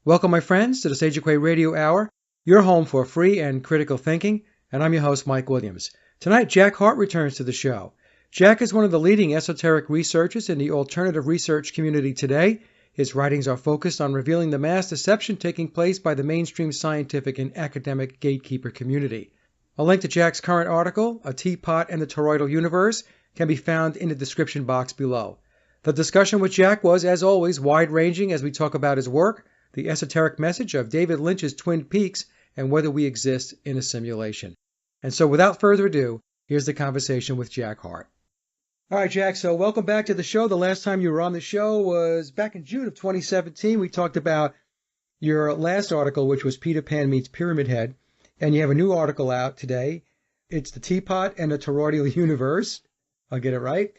Welcome, my friends, to the Sage of Quay Radio Hour, your home for free and critical thinking, and I'm your host, Mike Williams. Tonight, Jack Hart returns to the show. Jack is one of the leading esoteric researchers in the alternative research community today. His writings are focused on revealing the mass deception taking place by the mainstream scientific and academic gatekeeper community. A link to Jack's current article, A Teapot and the Toroidal Universe, can be found in the description box below. The discussion with Jack was, as always, wide-ranging as we talk about his work, the esoteric message of David Lynch's Twin Peaks, and whether we exist in a simulation. And so without further ado, here's the conversation with Jack Hart. All right, Jack, so welcome back to the show. The last time you were on the show was back in June of 2017. We talked about your last article, which was Peter Pan Meets Pyramid Head, and you have a new article out today. It's The Teapot and the Toroidal Universe. I'll get it right. It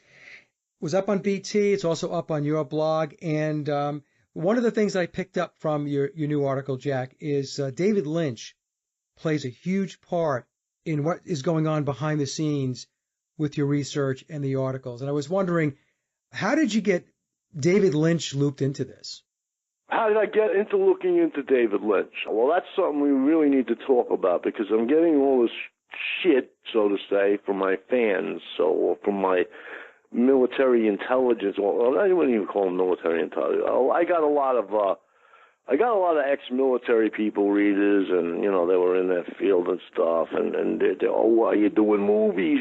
was up on BT. It's also up on your blog, and one of the things I picked up from your new article, Jack, is David Lynch plays a huge part in what is going on behind the scenes with your research and the articles. And I was wondering, how did you get David Lynch looped into this? How did I get into looking into David Lynch? Well, that's something we really need to talk about because I'm getting all this shit, so to say, from my fans, or from my military intelligence, or I wouldn't even call them military intelligence. I got a lot of ex-military people, readers, and they were in that field and stuff. And they're why are you doing movies?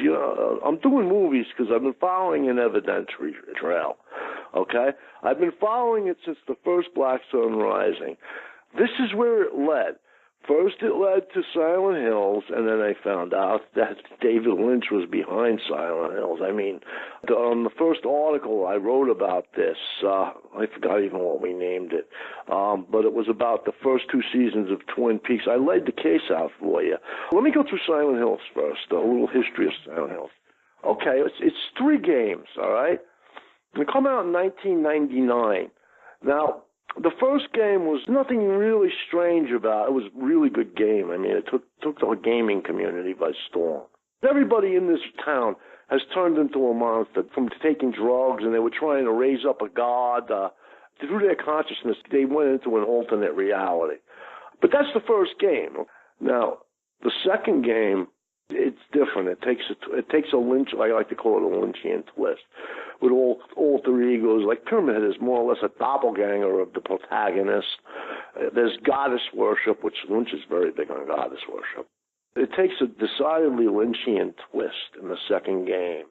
I'm doing movies because I've been following an evidentiary trail. Okay, I've been following it since the first Black Sun Rising. This is where it led. First, it led to Silent Hills, and then I found out that David Lynch was behind Silent Hills. I mean, on the first article I wrote about this, I forgot even what we named it, but it was about the first two seasons of Twin Peaks. I laid the case out for you. Let me go through Silent Hills first, a little history of Silent Hills. Okay, it's 3 games, all right? They come out in 1999. Now, the first game was nothing really strange about it. It was a really good game. I mean, it took the gaming community by storm. Everybody in this town has turned into a monster from taking drugs, and they were trying to raise up a god. Through their consciousness, they went into an alternate reality. But that's the first game. Now, the second game, it's different. It takes a Lynch, I like to call it a Lynchian twist, with all alter egos. Like Pyramid Head is more or less a doppelganger of the protagonist. There's goddess worship, which Lynch is very big on goddess worship. It takes a decidedly Lynchian twist in the second game.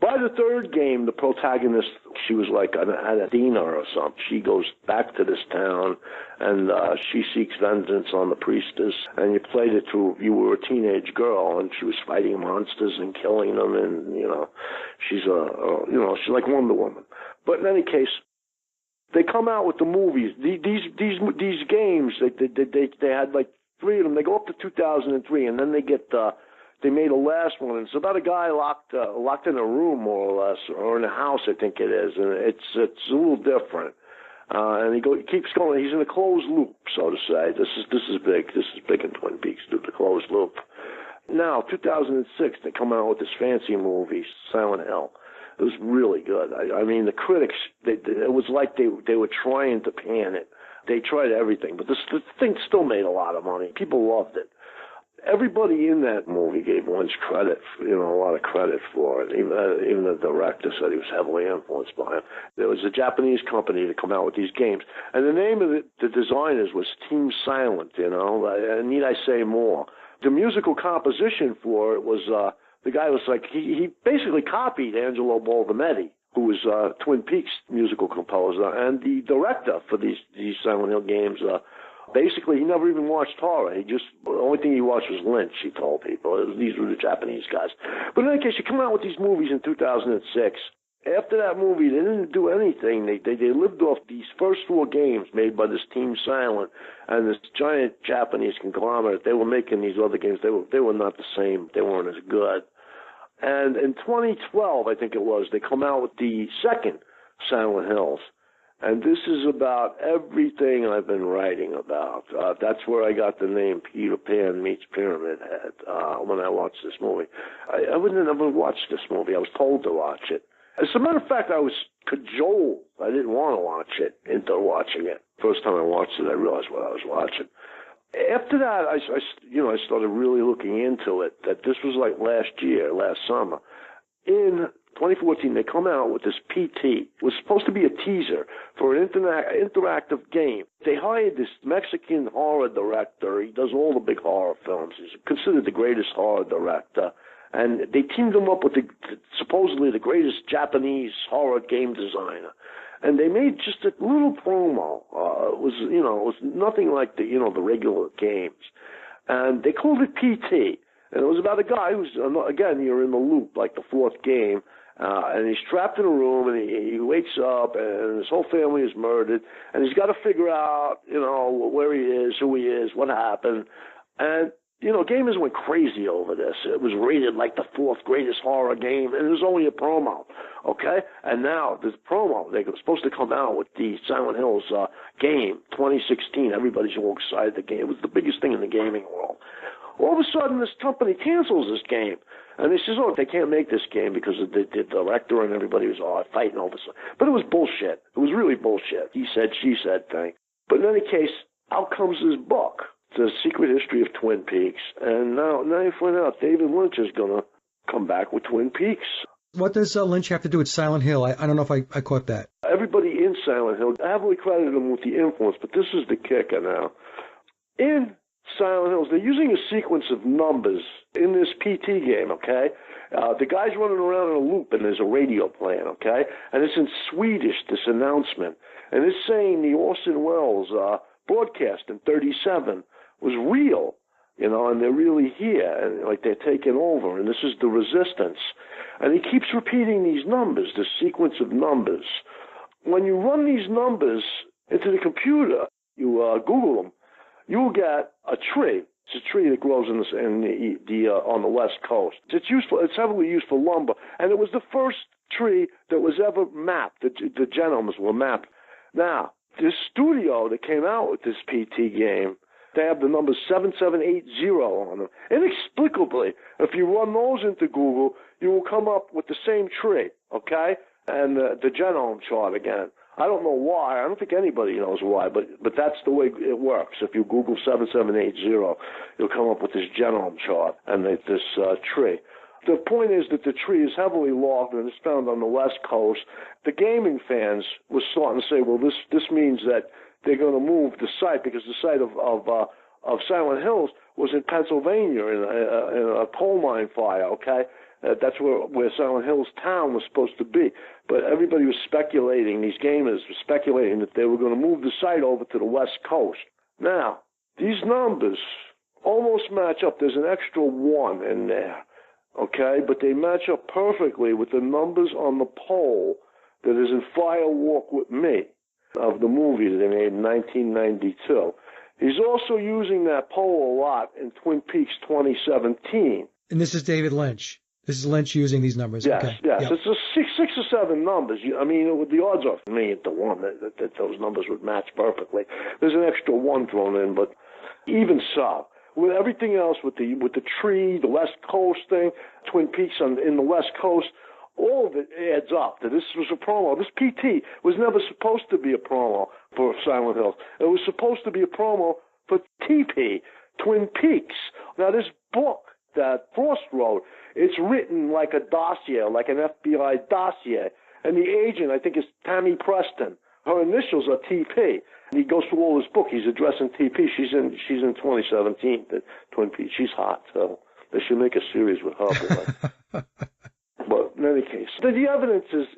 By the third game, the protagonist, she was like an Adina or something. She goes back to this town, and she seeks vengeance on the priestess. And you played it through, you were a teenage girl, and she was fighting monsters and killing them, and, she's she's like Wonder Woman. But in any case, they come out with the movies. These games, they had like 3 of them. They go up to 2003, and then they made a last one. It's about a guy locked in a room, more or less, or in a house, I think it is, and it's a little different. And he keeps going. He's in a closed loop, so to say. This is big. This is big in Twin Peaks, the closed loop. Now, 2006, they come out with this fancy movie, Silent Hill. It was really good. I mean, the critics, it was like they were trying to pan it. They tried everything, but the thing still made a lot of money. People loved it. Everybody in that movie gave Lynch credit, a lot of credit for it. Even the director said he was heavily influenced by it. There was a Japanese company to come out with these games. And the name of the designers was Team Silent, Need I say more? The musical composition for it was, the guy was like, he basically copied Angelo Badalamenti, who was Twin Peaks musical composer, and the director for these Silent Hill games. Basically, he never even watched horror. The only thing he watched was Lynch, he told people. These were the Japanese guys. But in any case, you come out with these movies in 2006. After that movie, they didn't do anything. They lived off these first 4 games made by this Team Silent and this giant Japanese conglomerate. They were making these other games. They were not the same. They weren't as good. And in 2012, I think it was, they come out with the second Silent Hills. And this is about everything I've been writing about. That's where I got the name Peter Pan Meets Pyramid Head when I watched this movie. I wouldn't have never watched this movie. I was told to watch it. As a matter of fact, I was cajoled. I didn't want to watch it into watching it. First time I watched it, I realized what I was watching. After that, I started really looking into it, that this was like last summer. In 2014, they come out with this PT. It was supposed to be a teaser for an interactive game. They hired this Mexican horror director. He does all the big horror films. He's considered the greatest horror director. And they teamed him up with supposedly the greatest Japanese horror game designer. And they made just a little promo. It was nothing like the regular games. And they called it PT. And it was about a guy who's, again, you're in the loop, like the fourth game. And he's trapped in a room, and he wakes up, and his whole family is murdered. And he's got to figure out, where he is, who he is, what happened. And gamers went crazy over this. It was rated like the fourth greatest horror game, and it was only a promo, okay? And now this promo, they were supposed to come out with the Silent Hills game, 2016. Everybody's all excited. The game, it was the biggest thing in the gaming world. All of a sudden, this company cancels this game. And they says, they can't make this game because of the director and everybody was fighting over it. But it was bullshit. It was really bullshit. He said, she said thing. But in any case, out comes this book. The Secret History of Twin Peaks, and now you find out David Lynch is going to come back with Twin Peaks. What does Lynch have to do with Silent Hill? I don't know if I caught that. Everybody in Silent Hill heavily credited him with the influence, but this is the kicker now. In Silent Hills, they're using a sequence of numbers in this PT game, okay? The guy's running around in a loop, and there's a radio playing, okay? And it's in Swedish, this announcement. And it's saying the Orson Welles broadcast in 37 was real, and they're really here, and like they're taking over, and this is the resistance. And he keeps repeating these numbers, this sequence of numbers. When you run these numbers into the computer, you Google them, you will get a tree. It's a tree that grows on the West Coast. It's heavily used for lumber, and it was the first tree that was ever mapped. The genomes were mapped. Now, this studio that came out with this PT game, they have the number 7780 on them. Inexplicably, if you run those into Google, you will come up with the same tree, okay? And the genome chart again. I don't know why. I don't think anybody knows why, but that's the way it works. If you Google 7780, you'll come up with this genome chart and this tree. The point is that the tree is heavily logged and it's found on the West Coast. The gaming fans were starting to say, well, this means that they're going to move the site because the site of Silent Hills was in Pennsylvania in a coal mine fire, okay? That's where Silent Hills town was supposed to be. But everybody was speculating, these gamers were speculating that they were going to move the site over to the West Coast. Now, these numbers almost match up. There's an extra 1 in there. Okay, but they match up perfectly with the numbers on the pole that is in Fire Walk with Me of the movie that they made in 1992. He's also using that pole a lot in Twin Peaks 2017. And this is David Lynch. This is Lynch using these numbers. Yes, okay. yes. Yep. It's just six or seven numbers. The odds are 1,000,000 that those numbers would match perfectly. There's an extra 1 thrown in, but even so. With everything else, with the tree, the West Coast thing, Twin Peaks in the West Coast, all of it adds up. That this was a promo. This PT was never supposed to be a promo for Silent Hills. It was supposed to be a promo for TP, Twin Peaks. Now, this book that Frost wrote, it's written like a dossier, like an FBI dossier. And the agent, I think, is Tammy Preston. Her initials are TP. And he goes through all his book. He's addressing TP. She's in 2017. The Twin Peaks. She's hot. So they should make a series with her. But in any case, the evidence is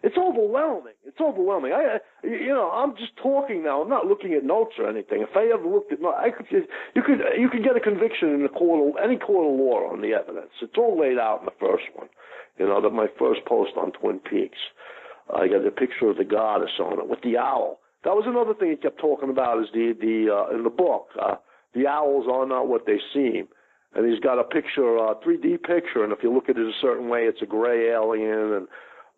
it's overwhelming. It's overwhelming. I'm just talking now. I'm not looking at notes or anything. If I ever looked at notes, you could get a conviction in any court of law on the evidence. It's all laid out in the first one. That my first post on Twin Peaks. I got a picture of the goddess on it with the owl. That was another thing he kept talking about is in the book. The owls are not what they seem. And he's got a picture, a 3D picture, and if you look at it a certain way, it's a gray alien. And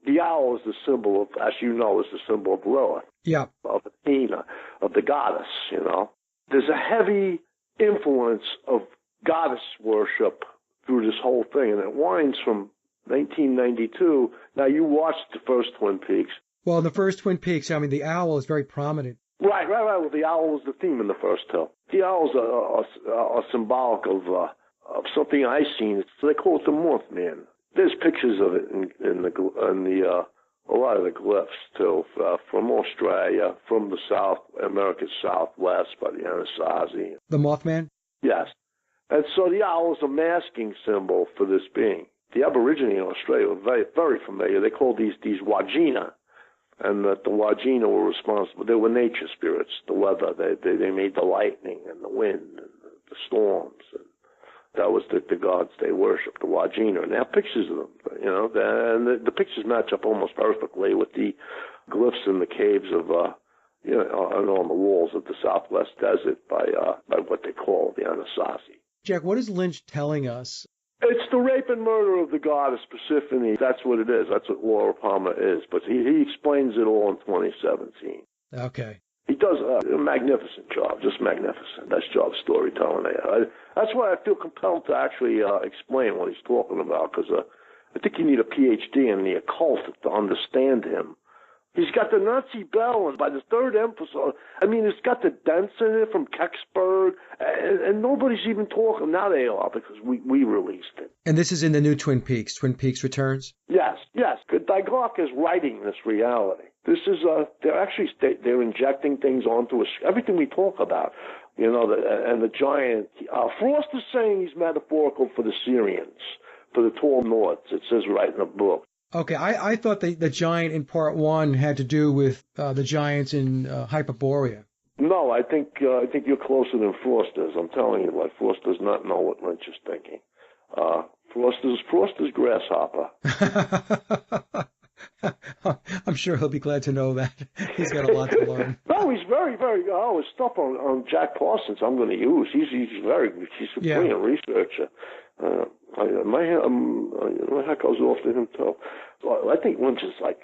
the owl is the symbol of, as you know, is the symbol of Lilith. Yeah. Of Athena, of the goddess, There's a heavy influence of goddess worship through this whole thing, and it winds from 1992. Now, you watched the first Twin Peaks. Well, in the first Twin Peaks, I mean, the owl is very prominent. Right. Well, the owl was the theme in the first two. The owls are symbolic of something I've seen. So they call it the Mothman. There's pictures of it in a lot of the glyphs too, from Australia, from the South, America's Southwest, by the Anasazi. The Mothman? Yes. And so the owl is a masking symbol for this being. The Aborigine in Australia were very, very familiar. They called these Wagina. And that the Wagina were responsible. They were nature spirits, the weather. They made the lightning and the wind and the storms. And that was the gods they worshipped, the Wagina. And they have pictures of them, and the pictures match up almost perfectly with the glyphs in the caves of, and on the walls of the Southwest Desert by what they call the Anasazi. Jack, what is Lynch telling us? It's the rape and murder of the goddess Persephone. That's what it is. That's what Laura Palmer is. But he explains it all in 2017. Okay. He does a magnificent job, just magnificent. Best job storytelling. That's why I feel compelled to actually explain what he's talking about, because I think you need a PhD in the occult to understand him. He's got the Nazi bell, and by the third episode, it's got the dents in it from Kecksburg, and nobody's even talking. Now they are, because we released it. And this is in the new Twin Peaks Returns? Yes. Dyglock is writing this reality. This is, they're injecting things onto us, everything we talk about, and the giant. Frost is saying he's metaphorical for the Syrians, for the tall Nords. It says right in the book. Okay, I thought the giant in part one had to do with the giants in Hyperborea. No, I think you're closer than Frost is. I'm telling you, Frost does not know what Lynch is thinking. Frost is grasshopper. I'm sure he'll be glad to know that. He's got a lot to learn. No, he's very, very. His stuff on Jack Parsons I'm going to use. He's a brilliant researcher. My hat goes off to him too. I think Lynch is like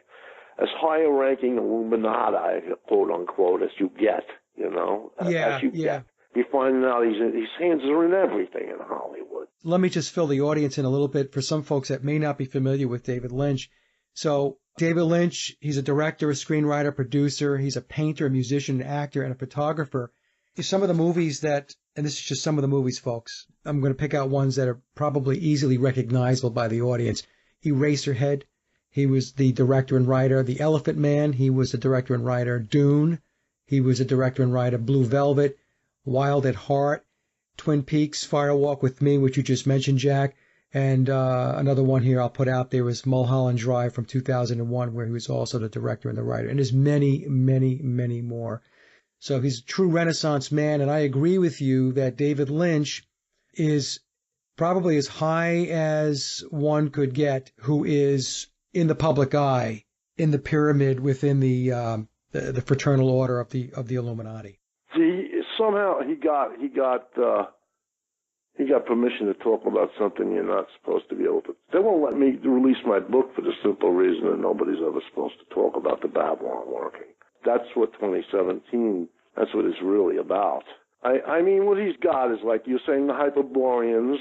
as high a ranking Illuminati, quote unquote, as you get. Get. You're finding out his hands are in everything in Hollywood. Let me just fill the audience in a little bit for some folks that may not be familiar with David Lynch. So David Lynch, he's a director, a screenwriter, producer. He's a painter, a musician, an actor, and a photographer. Some of the movies that, and this is just some of the movies, folks, I'm going to pick out ones that are probably easily recognizable by the audience. Eraserhead, he was the director and writer. The Elephant Man, he was the director and writer. Dune, he was the director and writer. Blue Velvet, Wild at Heart, Twin Peaks, Fire Walk with Me, which you just mentioned, Jack. And another one here I'll put out there is Mulholland Drive from 2001, where he was also the director and the writer. And there's many, many, many more. So he's a true Renaissance man, and I agree with you that David Lynch is probably as high as one could get who is in the public eye, in the pyramid within the fraternal order of the Illuminati. Somehow he got permission to talk about something you're not supposed to be able to. They won't let me release my book for the simple reason that nobody's ever supposed to talk about the Babylon working. That's what 2017, that's what it's really about. What he's got is, like you're saying, the Hyperboreans.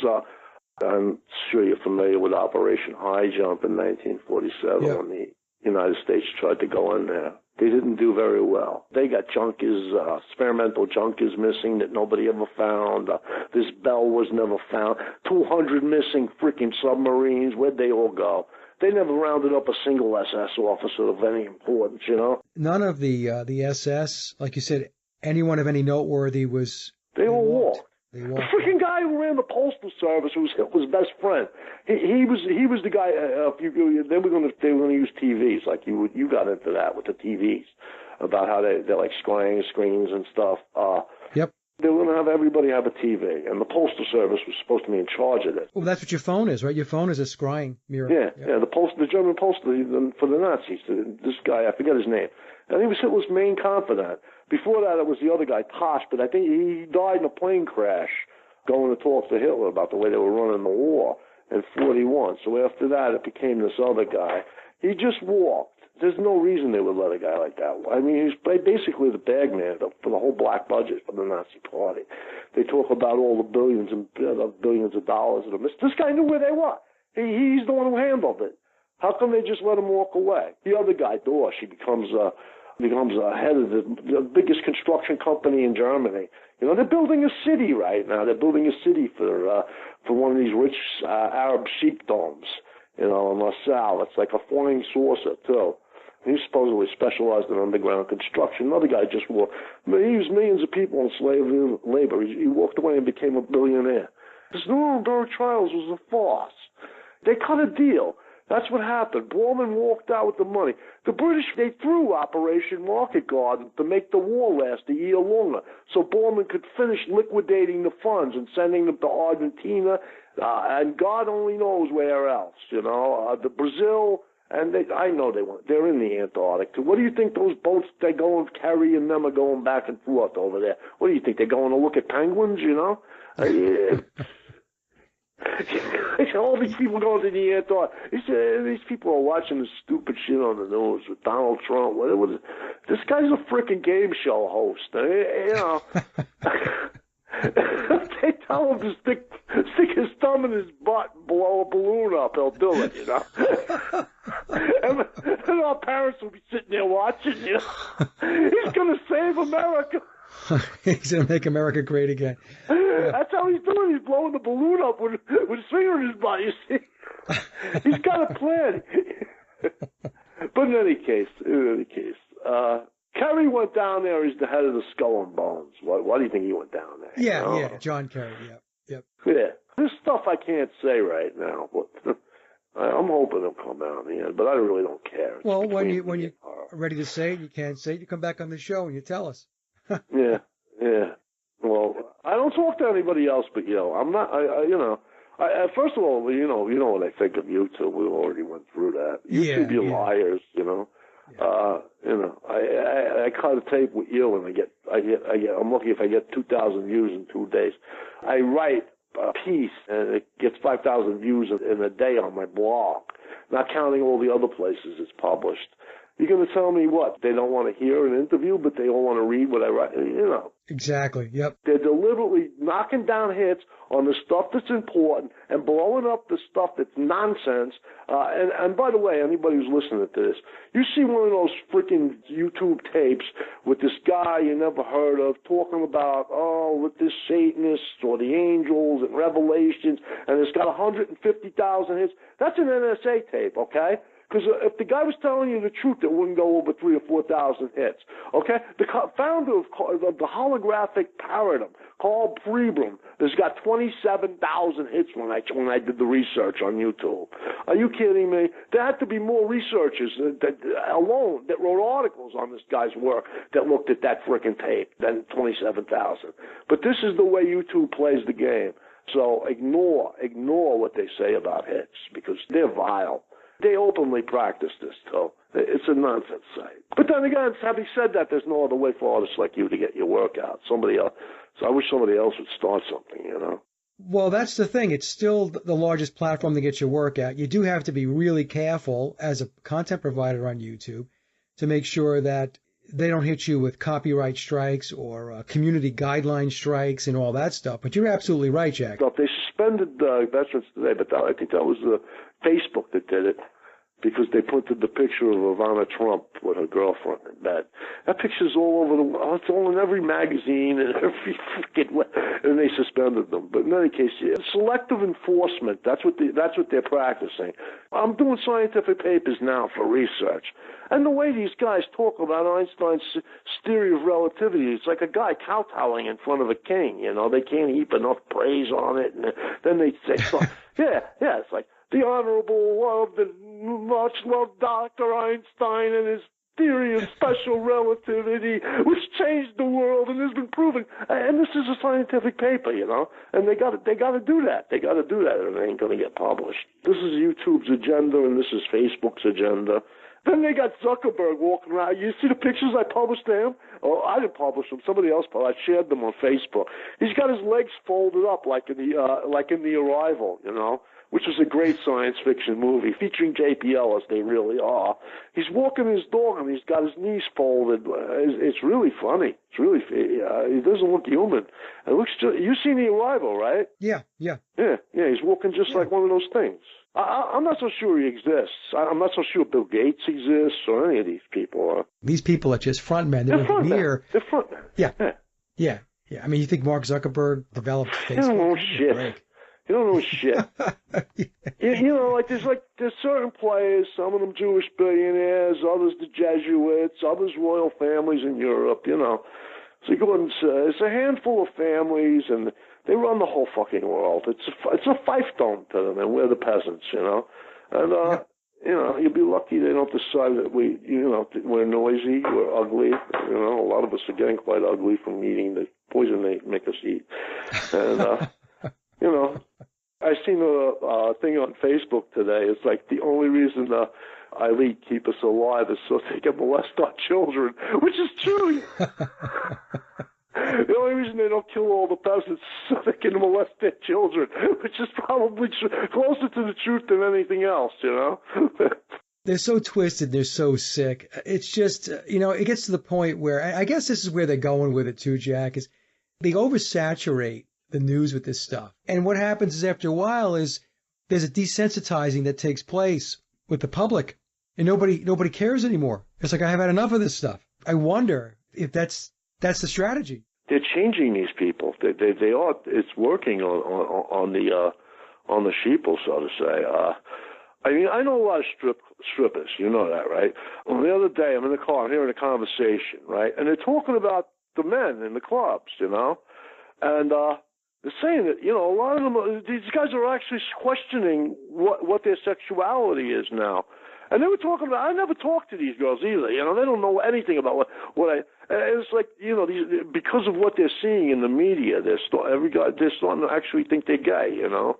I'm sure you're familiar with Operation High Jump in 1947 when the United States tried to go in there. They didn't do very well. They got experimental junk is missing that nobody ever found. This bell was never found. 200 missing freaking submarines. Where'd they all go? They never rounded up a single SS officer of any importance, None of the SS, like you said, anyone of any noteworthy was. They all walked. The freaking guy who ran the Postal Service, who was Hitler's best friend, he was the guy. They were going to use TVs, like you got into that with the TVs, about how they're like scrying screens and stuff. Yep. They were going to have everybody have a TV, and the Postal Service was supposed to be in charge of it. Well, that's what your phone is, right? Your phone is a scrying mirror. Yeah. The German Postal for the Nazis. This guy, I forget his name, and he was Hitler's main confidant. Before that, it was the other guy, Tosh, but I think he died in a plane crash going to talk to Hitler about the way they were running the war in 41. So after that, it became this other guy. He just walked. There's no reason they would let a guy like that. He's basically the bagman for the whole black budget for the Nazi Party. They talk about all the billions of dollars that are missed. This guy knew where they were. He's the one who handled it. How come they just let him walk away? The other guy, Dorsch, he becomes head of the biggest construction company in Germany. You know, they're building a city right now. They're building a city for one of these rich Arab sheepdoms, you know, in LaSalle. It's like a flying saucer, too. He supposedly specialized in underground construction. Another guy just he used millions of people in slave labor. He walked away and became a billionaire. This Nuremberg trials was a farce. They cut a deal. That's what happened. Bormann walked out with the money. The British, they threw Operation Market Garden to make the war last a year longer, so Bormann could finish liquidating the funds and sending them to Argentina, and God only knows where else, you know, the Brazil. And I know they're in the Antarctic. What do you think those boats they're going, Quay and them are going back and forth over there? What do you think, they're going to look at penguins, you know? All these people going to the Antarctic. These people are watching this stupid shit on the news with Donald Trump. This guy's a freaking game show host. You know. They tell him to stick his thumb in his butt and blow a balloon up, he'll do it, you know. and our parents will be sitting there watching, you know. He's going to save America. He's going to make America great again. That's how he's doing. He's blowing the balloon up with his finger in his butt, you see. He's got a plan. But in any case, Kerry went down there. He's the head of the Skull and Bones. Why do you think he went down there? Yeah, John Kerry, yep. Yeah, this stuff I can't say right now, but I'm hoping it'll come out in the end, but I really don't care. Well, when you're ready to say it, you can't say it, you come back on the show and you tell us. Yeah. Well, I don't talk to anybody else but you. I'm not, first of all, you know what I think of YouTube. We already went through that. YouTube, you liars, you know. Yeah. I cut a tape with you, and I'm lucky if I get 2,000 views in 2 days. I write a piece, and it gets 5,000 views in a day on my blog, not counting all the other places it's published. You're going to tell me what? They don't want to hear an interview, but they all want to read what I write, you know. Exactly, yep. They're deliberately knocking down hits on the stuff that's important and blowing up the stuff that's nonsense. And by the way, anybody who's listening to this, you see one of those freaking YouTube tapes with this guy you never heard of talking about, with this Satanists or the angels and Revelations, and it's got 150,000 hits. That's an NSA tape, okay? Because if the guy was telling you the truth, it wouldn't go over 3,000 or 4,000 hits. Okay, the founder of the holographic paradigm, Carl Pribram, has got 27,000 hits when I did the research on YouTube. Are you kidding me? There had to be more researchers that wrote articles on this guy's work that looked at that frickin' tape than 27,000. But this is the way YouTube plays the game. So ignore what they say about hits because they're vile. They openly practice this, too. It's a nonsense site. But then again, having said that, there's no other way for artists like you to get your work out. Somebody else. So I wish somebody else would start something, you know. Well, that's the thing. It's still the largest platform to get your work out. You do have to be really careful as a content provider on YouTube to make sure that they don't hit you with copyright strikes or community guideline strikes and all that stuff. But you're absolutely right, Jack. They suspended veterans today, but I think that was Facebook that did it because they printed the picture of Ivana Trump with her girlfriend in bed. That picture's all over it's all in every magazine and every freaking, and they suspended them. But in any case, selective enforcement, that's what they're practicing. I'm doing scientific papers now for research. And the way these guys talk about Einstein's theory of relativity, it's like a guy kowtowing in front of a king, you know. They can't heap enough praise on it. And then they say, it's like, the Honorable Loved and much loved Dr. Einstein and his theory of special relativity, which changed the world and has been proven. And this is a scientific paper, you know. And they got to do that. They got to do that, or it ain't going to get published. This is YouTube's agenda, and this is Facebook's agenda. Then they got Zuckerberg walking around. You see the pictures I published to him? Oh, I didn't publish them. Somebody else published. I shared them on Facebook. He's got his legs folded up like in the Arrival, you know, which is a great science fiction movie featuring JPL as they really are. He's walking his dog and he's got his knees folded. It's really funny. It's really, he doesn't look human. It looks just, you've seen The Arrival, right? Yeah. Yeah, he's walking just like one of those things. I'm not so sure he exists. I'm not so sure Bill Gates exists or any of these people. These people are just frontmen. They're frontmen. They're frontmen. Yeah. I mean, you think Mark Zuckerberg developed Facebook? You don't know shit. You don't know shit. You know, there's certain players, some of them Jewish billionaires, others the Jesuits, others royal families in Europe, you know. So you go and it's a handful of families, and they run the whole fucking world. It's a fiefdom to them, and we're the peasants, you know. And you know, you'll be lucky they don't decide that we're noisy, we're ugly. You know, a lot of us are getting quite ugly from eating the poison they make us eat. And you know, I seen a thing on Facebook today. It's like the only reason the elite keep us alive is so they can molest our children, which is true. The only reason they don't kill all the peasants is so they can molest their children, which is probably closer to the truth than anything else, you know? They're so twisted. They're so sick. It's just, you know, it gets to the point where, I guess this is where they're going with it too, Jack, is they oversaturate the news with this stuff. And what happens is after a while is there's a desensitizing that takes place with the public, and nobody cares anymore. It's like, I have had enough of this stuff. I wonder if that's the strategy. They're changing these people. They are. It's working on the sheeple, so to say. I mean, I know a lot of strippers. You know that, right? Well, the other day, I'm in the car, I'm hearing a conversation, right? And they're talking about the men in the clubs, you know? And they're saying that, you know, a lot of them, these guys are actually questioning what their sexuality is now. And they were talking about, I never talked to these girls either. You know, they don't know anything about it's like, you know, because of what they're seeing in the media, they're starting to actually think they're gay, you know,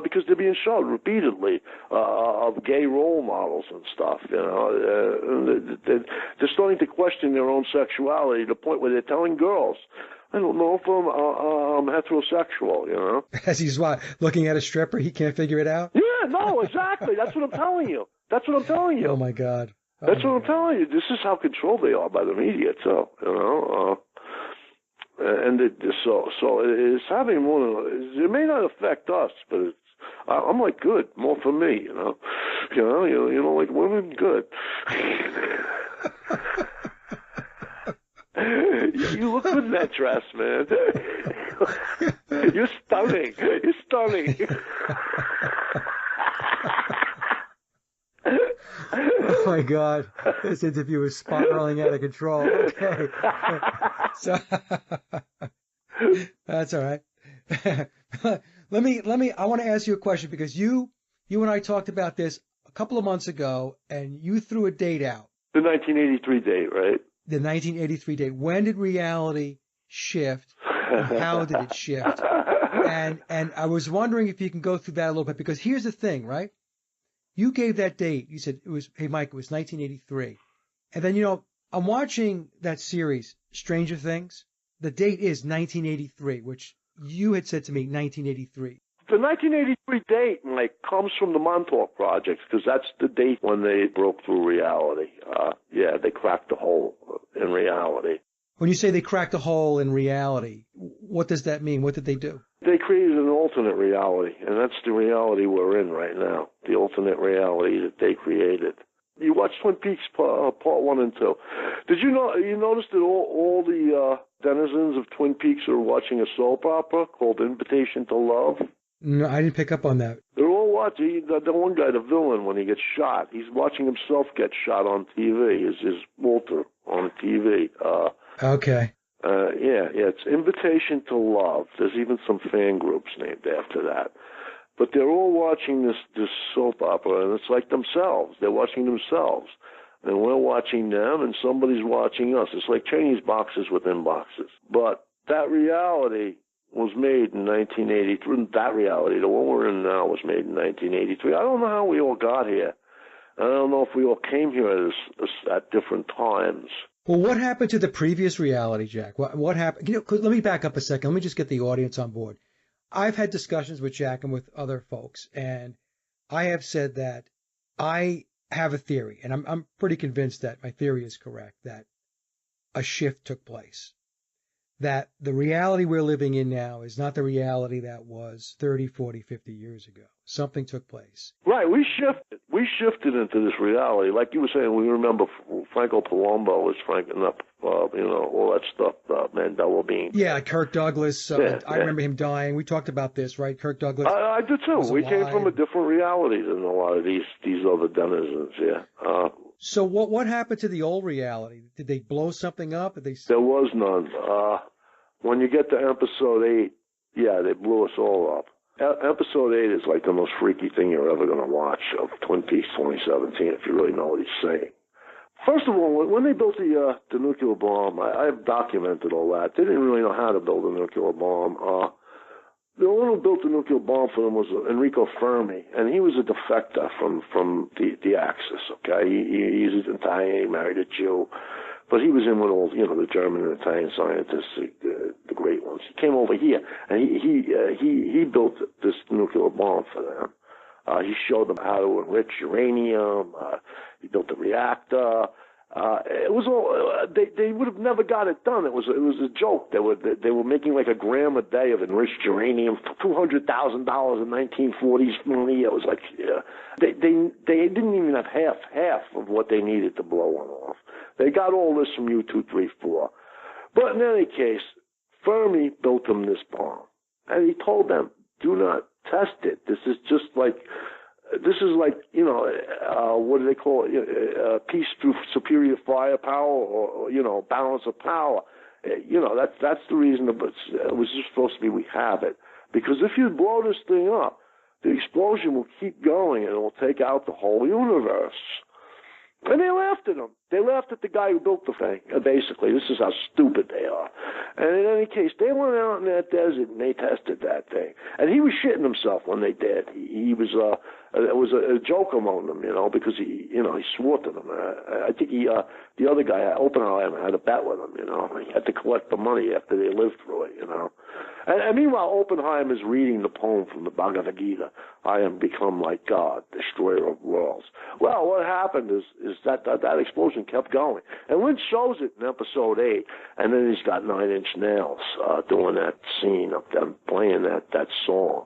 because they're being shown repeatedly of gay role models and stuff, you know. They're starting to question their own sexuality to the point where they're telling girls, I don't know if I'm heterosexual, you know. As he's looking at a stripper, he can't figure it out? Yeah, no, exactly. That's what I'm telling you. Oh, my God. That's what I'm telling you. This is how controlled they are by the media, too, you know. And so it's having more. It may not affect us, but I'm like, good, more for me, you know. You know, like women, good. You look good in that dress, man. You're stunning. Oh, my God. This interview is spiraling out of control. Okay. So, that's all right. I want to ask you a question, because you and I talked about this a couple of months ago, and you threw a date out. The 1983 date, right? The 1983 date. When did reality shift? And how did it shift? And I was wondering if you can go through that a little bit, because here's the thing, right? You gave that date. You said hey, Mike, it was 1983. And then, you know, I'm watching that series, Stranger Things. The date is 1983, which you had said to me, 1983. The 1983 date, Mike, comes from the Montauk Project, because that's the date when they broke through reality. They cracked the hole in reality. When you say they cracked a hole in reality, what does that mean? What did they do? They created an alternate reality, and that's the reality we're in right now, the alternate reality that they created. You watched Twin Peaks part 1 and 2. Did you notice that all the denizens of Twin Peaks are watching a soap opera called Invitation to Love? No, I didn't pick up on that. They're all watching. The one guy, the villain, when he gets shot, he's watching himself get shot on TV. Is Walter on TV? Okay. It's Invitation to Love. There's even some fan groups named after that. But they're all watching this soap opera, and it's like themselves. They're watching themselves. And we're watching them, and somebody's watching us. It's like Chinese boxes within boxes. But that reality was made in 1983. That reality, the one we're in now, was made in 1983. I don't know how we all got here. I don't know if we all came here at different times. Well, what happened to the previous reality, Jack? What happened? Let me back up a second. Let me just get the audience on board. I've had discussions with Jack and with other folks, and I have said that I have a theory, and I'm pretty convinced that my theory is correct, that a shift took place. That the reality we're living in now is not the reality that was 30, 40, 50 years ago. Something took place. Right, we shifted. We shifted into this reality. Like you were saying, we remember Franco Palumbo was franking up, all that stuff, Mandela being. Yeah, Kirk Douglas. I remember him dying. We talked about this, right? Kirk Douglas. I did too. We came from a different reality than a lot of these other denizens, yeah. So what happened to the old reality? Did they blow something up? There was none. When you get to episode 8, yeah, they blew us all up. Episode 8 is like the most freaky thing you're ever going to watch of Twin Peaks 2017, if you really know what he's saying. First of all, when they built the nuclear bomb, I've documented all that. They didn't really know how to build a nuclear bomb. The one who built the nuclear bomb for them was Enrico Fermi, and he was a defector from the Axis, okay? He's Italian, he married a Jew. But he was in with all, the German and Italian scientists, the great ones. He came over here, and he built this nuclear bomb for them. He showed them how to enrich uranium. He built the reactor. It was all. They would have never got it done. It was a joke. They were making like a gram a day of enriched uranium, $200,000 in 1940s money. It was like they didn't even have half of what they needed to blow one off. They got all this from U-234. But in any case, Fermi built them this bomb, and he told them, "Do not test it. This is like what do they call it? Peace through superior firepower, or balance of power. That's the reason. It was just supposed to be we have it, because if you blow this thing up, the explosion will keep going and it will take out the whole universe." And they laughed at him. They laughed at the guy who built the thing. Basically, this is how stupid they are. And in any case, they went out in that desert and they tested that thing. And he was shitting himself when they did. He was it was a joke among them, because he swore to them. I think the other guy, Oppenheimer, had a bet with him. He had to collect the money after they lived through it. And meanwhile, Oppenheimer is reading the poem from the Bhagavad Gita, "I am become like God, destroyer of worlds." Well, what happened is that explosion kept going. And Lynch shows it in episode 8, and then he's got 9 Inch Nails doing that scene of them playing that song.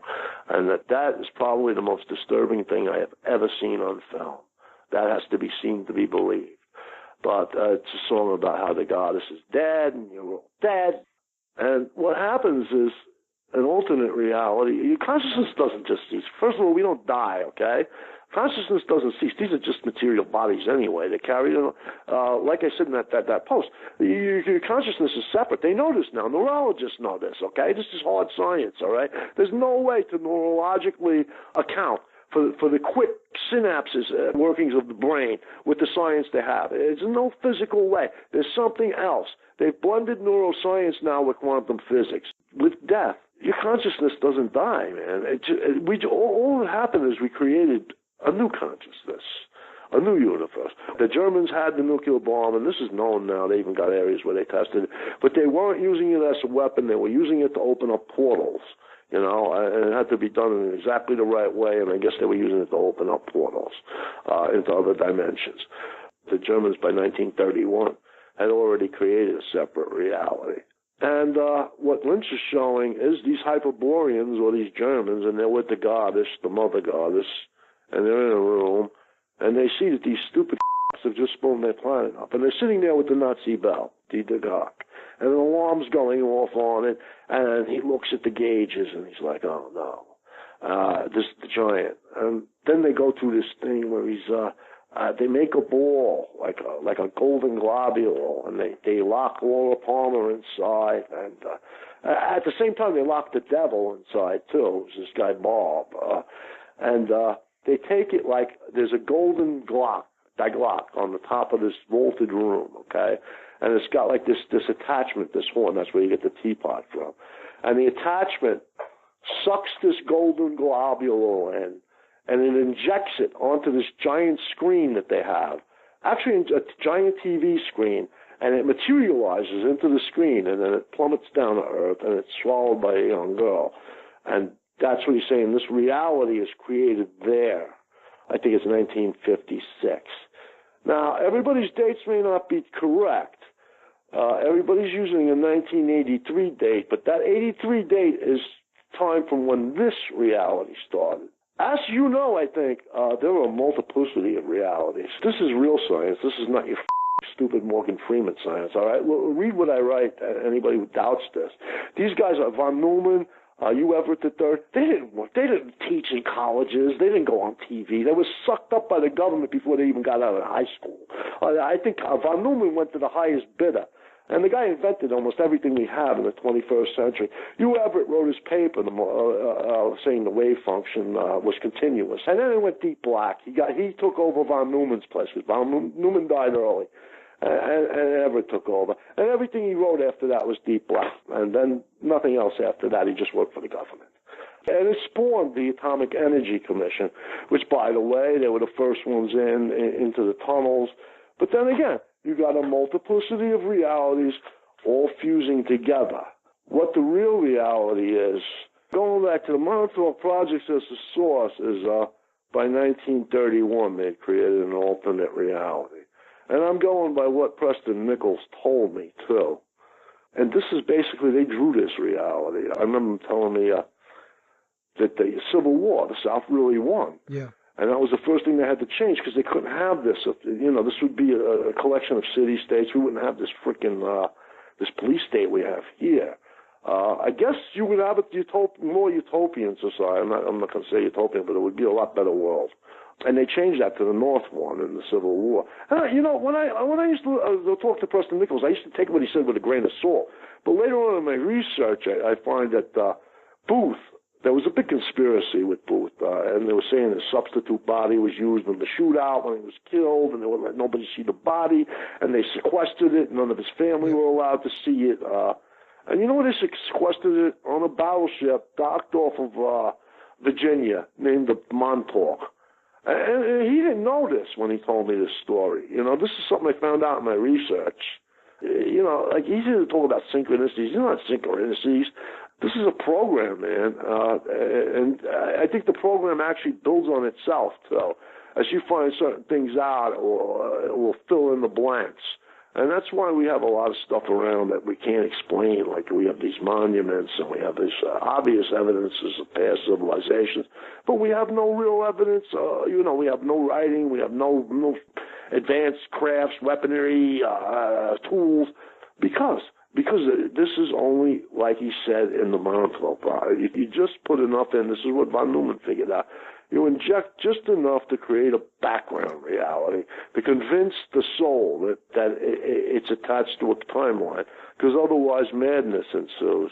And that is probably the most disturbing thing I have ever seen on film. That has to be seen to be believed. But it's a song about how the goddess is dead, and you're all dead. And what happens is, an alternate reality, your consciousness doesn't just cease. First of all, we don't die, okay? Consciousness doesn't cease. These are just material bodies anyway. They carry, like I said in that post, your consciousness is separate. They know this now. Neurologists know this, okay? This is hard science, all right? There's no way to neurologically account for the quick synapses, workings of the brain with the science they have. There's no physical way. There's something else. They've blended neuroscience now with quantum physics. With death, your consciousness doesn't die, man. All that happened is we created a new consciousness, a new universe. The Germans had the nuclear bomb, and this is known now. They even got areas where they tested it. But they weren't using it as a weapon. They were using it to open up portals. And it had to be done in exactly the right way, and I guess they were using it to open up portals into other dimensions. The Germans, by 1931, had already created a separate reality. And what Lynch is showing is these Hyperboreans, or these Germans, and they're with the goddess, the mother goddess, and they're in a room, and they see that these stupid have just blown their planet up. And they're sitting there with the Nazi bell, die der Tag, and an alarm's going off on it, and he looks at the gauges, and he's like, "Oh, no, this is the giant." And then they go through this thing where they make a ball, like a golden globule, and they lock Laura Palmer inside, and at the same time they lock the devil inside too. It was this guy Bob, and they take it like there's a golden Glock on the top of this vaulted room, okay, and it's got like this attachment, this horn. That's where you get the teapot from, and the attachment sucks this golden globule in. And it injects it onto this giant screen that they have, actually a giant TV screen, and it materializes into the screen, and then it plummets down to Earth, and it's swallowed by a young girl. And that's what he's saying. This reality is created there. I think it's 1956. Now, everybody's dates may not be correct. Everybody's using a 1983 date, but that 83 date is time from when this reality started. As you know, I think, there are a multiplicity of realities. This is real science. This is not your stupid Morgan Freeman science, all right? Well, read what I write, anybody who doubts this. These guys are von Neumann, Hugh Everett III. They didn't teach in colleges. They didn't go on TV. They were sucked up by the government before they even got out of high school. I think von Neumann went to the highest bidder. And the guy invented almost everything we have in the 21st century. Hugh Everett wrote his paper saying the wave function was continuous. And then it went deep black. He took over von Neumann's place because von Neumann died early. And Everett took over. And everything he wrote after that was deep black. And then nothing else after that. He just worked for the government. And it spawned the Atomic Energy Commission, which, by the way, they were the first ones into the tunnels. But then again, you got a multiplicity of realities all fusing together. What the real reality is, going back to the Montauk Project as the source, is by 1931 they created an alternate reality. And I'm going by what Preston Nichols told me, too. And this is basically, they drew this reality. I remember him telling me that the Civil War, the South really won. Yeah. And that was the first thing they had to change because they couldn't have this. This would be a collection of city-states. We wouldn't have this freaking this police state we have here. I guess you would have a more utopian society. I'm not going to say utopian, but it would be a lot better world. And they changed that to the North one in the Civil War. And, when I used to talk to Preston Nichols, I used to take what he said with a grain of salt. But later on in my research, I find that Booth, there was a big conspiracy with Booth, and they were saying his substitute body was used in the shootout when he was killed, and they wouldn't let nobody see the body, and they sequestered it. None of his family were allowed to see it. And you know what? They sequestered it on a battleship docked off of Virginia named the Montauk. And he didn't know this when he told me this story. This is something I found out in my research. Like he's here to talk about synchronicities. They're not synchronicities. This is a program, man, and I think the program actually builds on itself, too. As you find certain things out, it will fill in the blanks. And that's why we have a lot of stuff around that we can't explain, like we have these monuments and we have these obvious evidences of past civilizations, but we have no real evidence. We have no writing, we have no advanced crafts, weaponry, tools, because this is only, like he said, in the Montauk Project. If you just put enough in, this is what von Neumann figured out, you inject just enough to create a background reality, to convince the soul that it's attached to a timeline, because otherwise madness ensues.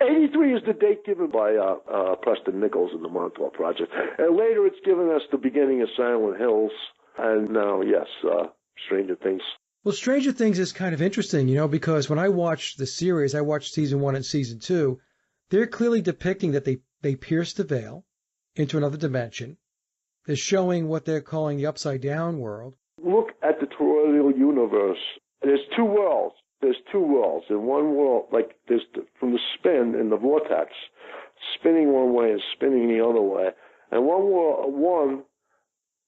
83 is the date given by Preston Nichols in the Montauk Project. And later it's given us the beginning of Silent Hills, and now, yes, Stranger Things. Well, Stranger Things is kind of interesting, because when I watched the series, I watched season 1 and season 2, they're clearly depicting that they pierced the veil into another dimension. They're showing what they're calling the upside-down world. Look at the toroidal universe. There's two worlds. In one world, like there's from the spin in the vortex, spinning one way and spinning the other way. And one,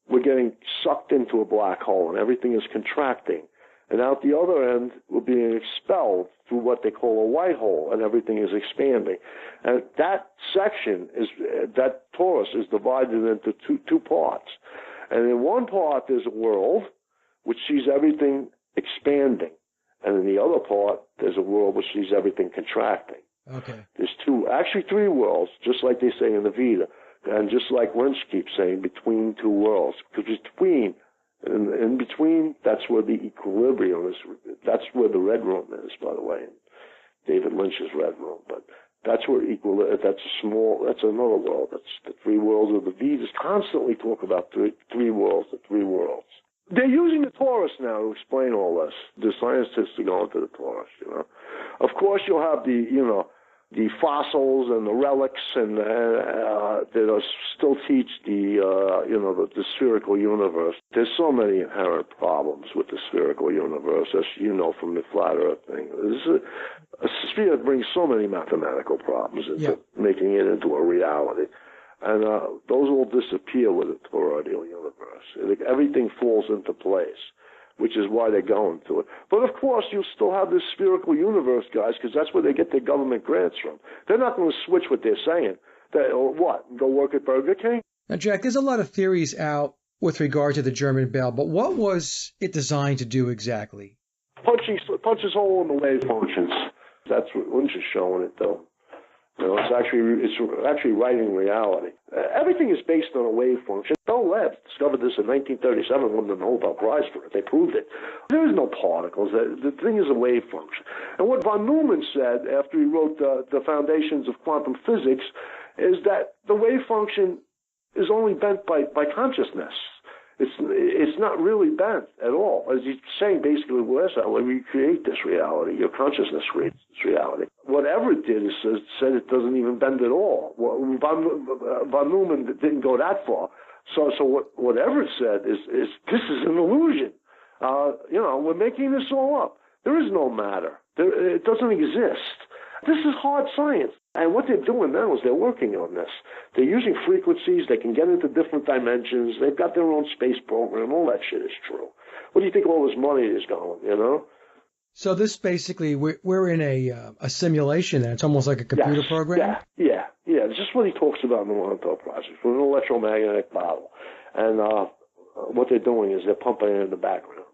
we're getting sucked into a black hole and everything is contracting. And out the other end, we're being expelled through what they call a white hole, and everything is expanding. And that section that torus is divided into two parts. And in one part, there's a world which sees everything expanding. And in the other part, there's a world which sees everything contracting. Okay. There's three worlds, just like they say in the Veda. And just like Lynch keeps saying, between two worlds. Because between, in between, that's where the equilibrium is. That's where the Red Room is, by the way. David Lynch's Red Room. But that's where that's another world. That's the three worlds of the Vedas. Constantly talk about three worlds, the three worlds. They're using the torus now to explain all this. The scientists are going to the torus, Of course, you'll have the the fossils and the relics and that still teach the spherical universe. There's so many inherent problems with the spherical universe, as you know from the flat Earth thing. A sphere brings so many mathematical problems into making it into a reality. And those will disappear with the toroidal universe. Everything falls into place, which is why they're going to it. But of course, you'll still have this spherical universe, guys, because that's where they get their government grants from. They're not going to switch what they're saying. Or what? Go work at Burger King? Now, Jack, there's a lot of theories out with regard to the German bell, but what was it designed to do exactly? Punches hole in the wave functions. That's what Lynch is showing it, though. It's actually writing reality. Everything is based on a wave function. Bell Labs discovered this in 1937, won the Nobel Prize for it. They proved it. There is no particles. The thing is a wave function. And what von Neumann said after he wrote the Foundations of Quantum Physics is that the wave function is only bent by consciousness. It's not really bent at all. As he's saying, basically, when we create this reality, your consciousness creates this reality. Whatever it did said it doesn't even bend at all. Von Neumann didn't go that far. So whatever it said is this is an illusion. We're making this all up. There is no matter. It doesn't exist. This is hard science. And what they're doing now is they're working on this. They're using frequencies. They can get into different dimensions. They've got their own space program. All that shit is true. What do you think all this money is going, So this basically, we're in a simulation, and it's almost like a computer program? Yeah. It's just what he talks about in the Montauk Project, with an electromagnetic bottle. And what they're doing is they're pumping it in the background.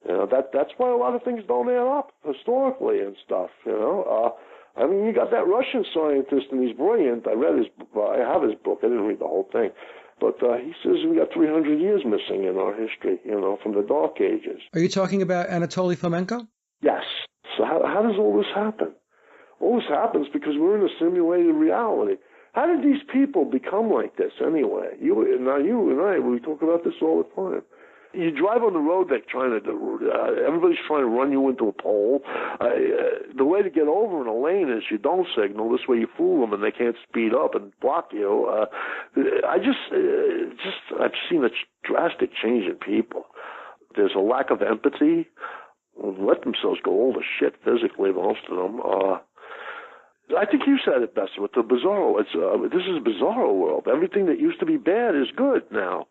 That's why a lot of things don't add up historically and stuff, you got that Russian scientist, and he's brilliant. I have his book. I didn't read the whole thing. But he says we got 300 years missing in our history, from the Dark Ages. Are you talking about Anatoly Fomenko? Yes. So how does all this happen? All this happens because we're in a simulated reality. How did these people become like this anyway? You and I, we talk about this all the time. You drive on the road, everybody's trying to run you into a pole. The way to get over in a lane is you don't signal. This way you fool them and they can't speed up and block you. I've seen a drastic change in people. There's a lack of empathy. Let themselves go all to shit physically, most of them. I think you said it best with the bizarro. This is a bizarro world. Everything that used to be bad is good now.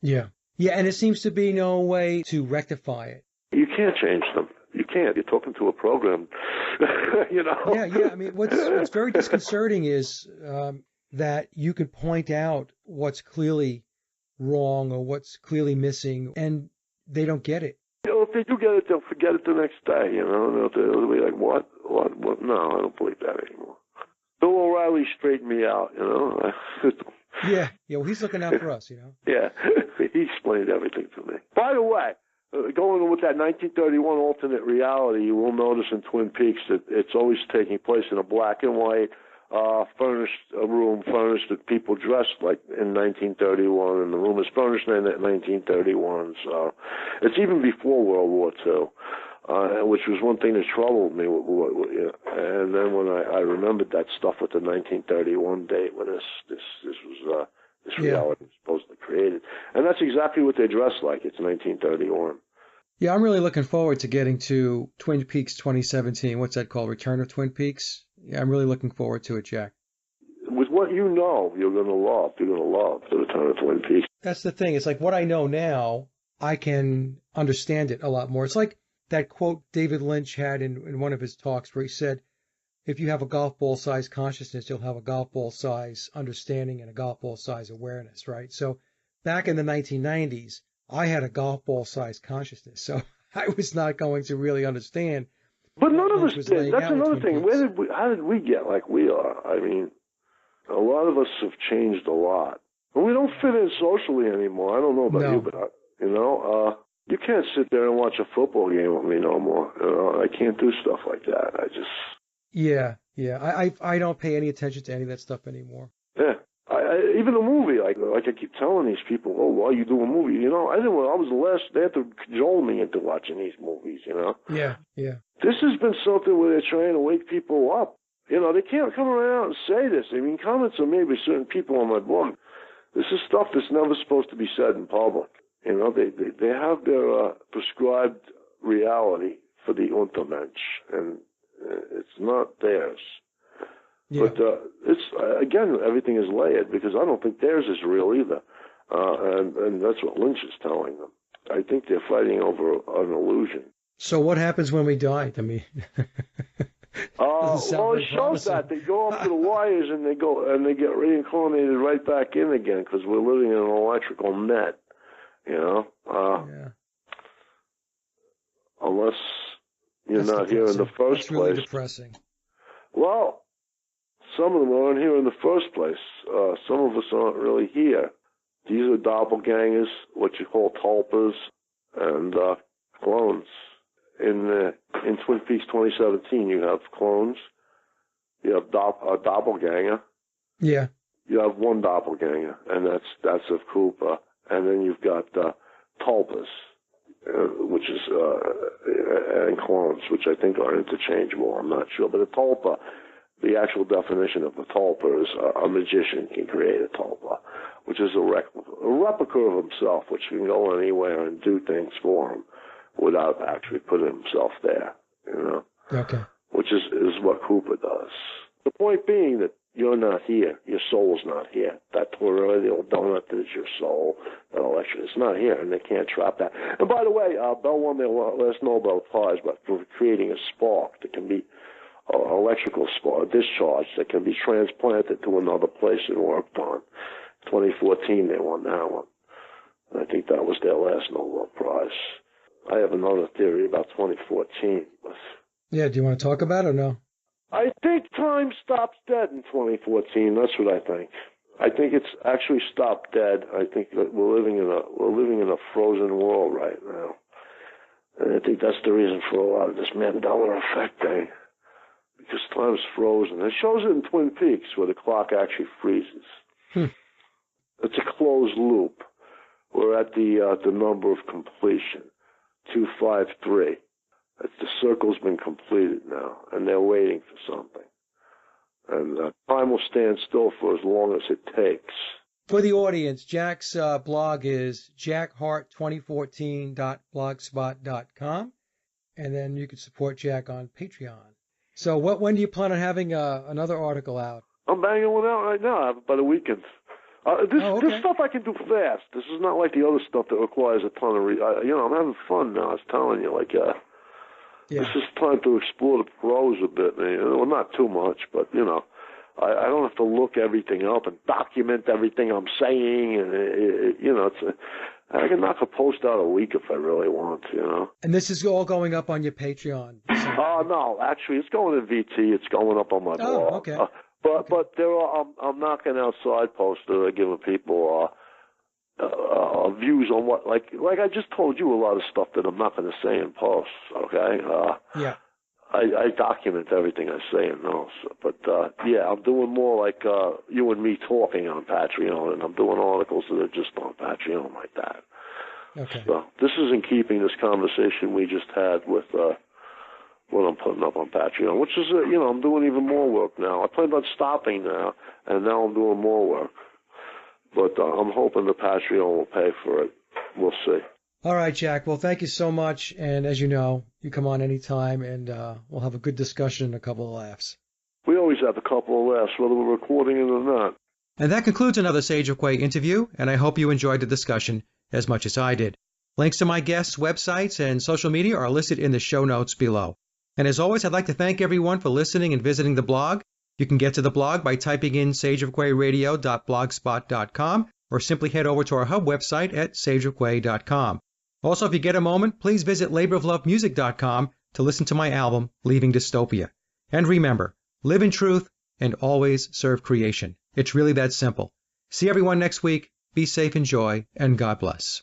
Yeah, and it seems to be no way to rectify it. You can't change them. You can't. You're talking to a program, Yeah. What's very disconcerting is that you could point out what's clearly wrong or what's clearly missing, and they don't get it. If they do get it, they'll forget it the next day. They'll be like, what? No, I don't believe that anymore. Bill O'Reilly straightened me out. Yeah. Well, he's looking out for us, Yeah, he explained everything to me. By the way, going with that 1931 alternate reality, you will notice in Twin Peaks that it's always taking place in a black and white room furnished with people dressed like in 1931, and the room is furnished in 1931. So it's even before World War II. Which was one thing that troubled me. And then when I remembered that stuff with the 1931 date when this reality was supposedly created. And that's exactly what they dress like. It's 1931. Yeah, I'm really looking forward to getting to Twin Peaks 2017. What's that called? Return of Twin Peaks? Yeah, I'm really looking forward to it, Jack. With what you're going to love. You're going to love the Return of Twin Peaks. That's the thing. It's like what I know now, I can understand it a lot more. It's like that quote David Lynch had in one of his talks where he said, if you have a golf ball size consciousness, you'll have a golf ball size understanding and a golf ball size awareness, right? So back in the 1990s, I had a golf ball size consciousness. So I was not going to really understand. But none of us did. That's another thing. How did we get like we are? I mean, a lot of us have changed a lot. And we don't fit in socially anymore. I don't know about you, but you can't sit there and watch a football game with me no more. I can't do stuff like that. Yeah. I don't pay any attention to any of that stuff anymore. Yeah. Even a movie, like like I keep telling these people, oh, why are you doing movies? You know, I was the last. They had to cajole me into watching these movies. You know. Yeah, yeah. This has been something where they're trying to wake people up. You know, they can't come around and say this. I mean, comments are made by certain people on my blog. This is stuff that's never supposed to be said in public. You know, they have their prescribed reality for the Untermensch, and it's not theirs. Yeah. But it's again, everything is layered because I don't think theirs is real either, and that's what Lynch is telling them. I think they're fighting over an illusion. So what happens when we die? I mean, well, it shows that they go up to the wires and they get reincarnated right back in again because we're living in an electrical net. You know, unless you're not here in the first That's really place. Depressing. Well, some of them aren't here in the first place. Some of us aren't really here. These are doppelgangers, what you call tulpas, and clones. In Twin Peaks 2017, you have clones. You have a doppelganger. Yeah. You have one doppelganger, and that's of Cooper. And then you've got tulpas, which is and clones, which I think are interchangeable. I'm not sure, but a tulpa, the actual definition of a tulpa is a magician can create a tulpa, which is a replica of himself, which can go anywhere and do things for him without actually putting himself there. You know. Okay. Which is what Cooper does. The point being that you're not here. Your soul's not here. That toroidal donut is your soul. That election is not here, and they can't trap that. And by the way, Bell won their last Nobel Prize for creating a spark that can be electrical spark, discharge that can be transplanted to another place and worked on. 2014, they won that one. And I think that was their last Nobel Prize. I have another theory about 2014. Yeah, do you want to talk about it or no? I think time stops dead in 2014. That's what I think. I think it's actually stopped dead. I think that we're living in a frozen world right now, and I think that's the reason for a lot of this Mandela effect thing, because time's frozen. It shows it in Twin Peaks where the clock actually freezes. It's a closed loop. We're at the number of completion, 253. The circle's been completed now, and they're waiting for something. And time will stand still for as long as it takes. For the audience, Jack's blog is jackhart2014.blogspot.com, and then you can support Jack on Patreon. So when do you plan on having another article out? I'm banging one out right now. I have about a weekend. This stuff I can do fast. This is not like the other stuff that requires a ton of I'm having fun now. I was telling you, This is time to explore the prose a bit. Well, not too much, but, I don't have to look everything up and document everything I'm saying. And, I can knock a post out a week if I really want, And this is all going up on your Patreon? No, actually, it's going to VT. It's going up on my blog. Okay. But there are, I'm knocking out side posts that are giving people views on what, like I just told you, a lot of stuff that I'm not going to say in posts, okay? I document everything I say in those. But, I'm doing more like you and me talking on Patreon, and I'm doing articles that are just on Patreon like that. Okay. So this is in keeping this conversation we just had with what I'm putting up on Patreon, which is, I'm doing even more work now. I planned on stopping now, and now I'm doing more work. But I'm hoping the Patreon will pay for it. We'll see. All right, Jack. Well, thank you so much. And as you know, you come on anytime, and we'll have a good discussion and a couple of laughs. We always have a couple of laughs, whether we're recording it or not. And that concludes another Sage of Quay interview, and I hope you enjoyed the discussion as much as I did. Links to my guests' websites and social media are listed in the show notes below. And as always, I'd like to thank everyone for listening and visiting the blog. You can get to the blog by typing in sageofquayradio.blogspot.com or simply head over to our hub website at sageofquay.com. Also, if you get a moment, please visit laboroflovemusic.com to listen to my album, Leaving Dystopia. And remember, live in truth and always serve creation. It's really that simple. See everyone next week. Be safe, enjoy, and God bless.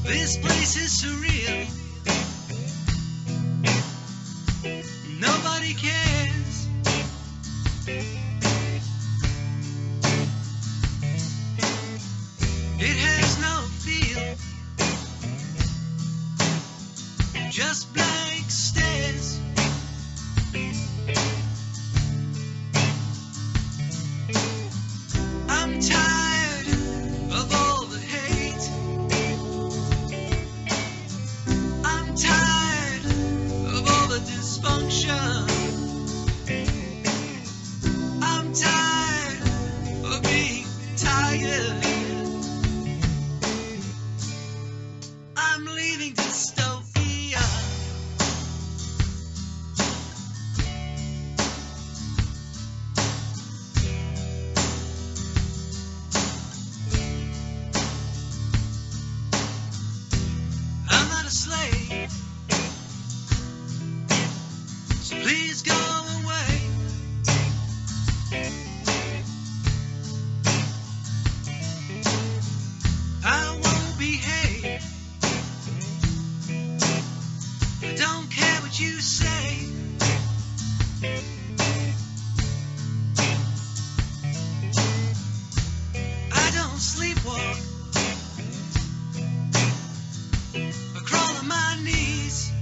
This place is surreal. Nobody cares. It has no feel. Just blank stares. I'm tired of all the hate. I'm tired of all the dysfunction. I'm tired of being tired. I'm leaving dystopia. I'm not a slave, so please go away. I won't behave. I don't care what you say. I don't sleepwalk or crawl on my knees.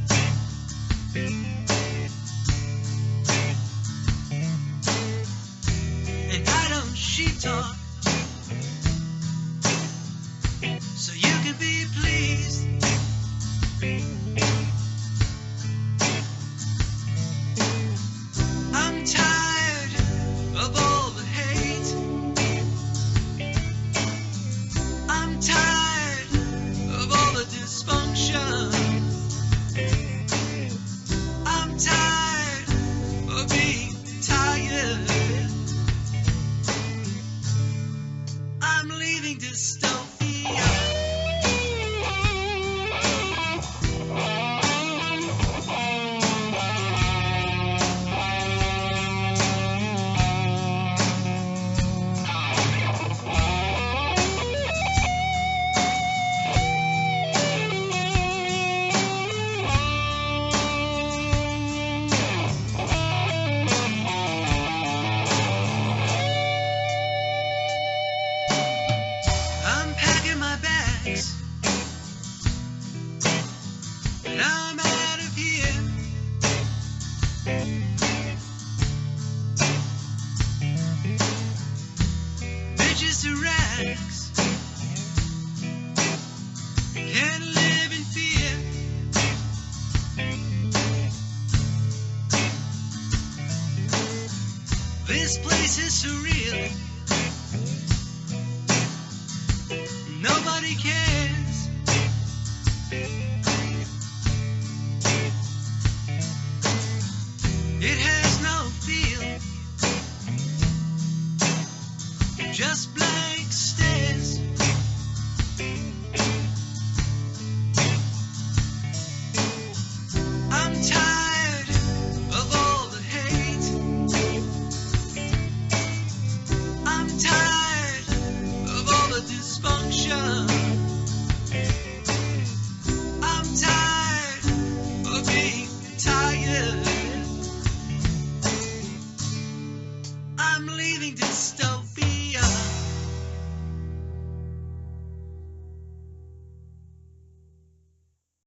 And I don't sheep talk, so you can be pleased. I'm tired of all the hate. I'm tired of all the dysfunction. I'm tired of being tired. I'm leaving dystopia. I'm packing my bags, and I'm out of here. Bitches to rags, can't live in fear. This place is surreal. Nobody cares.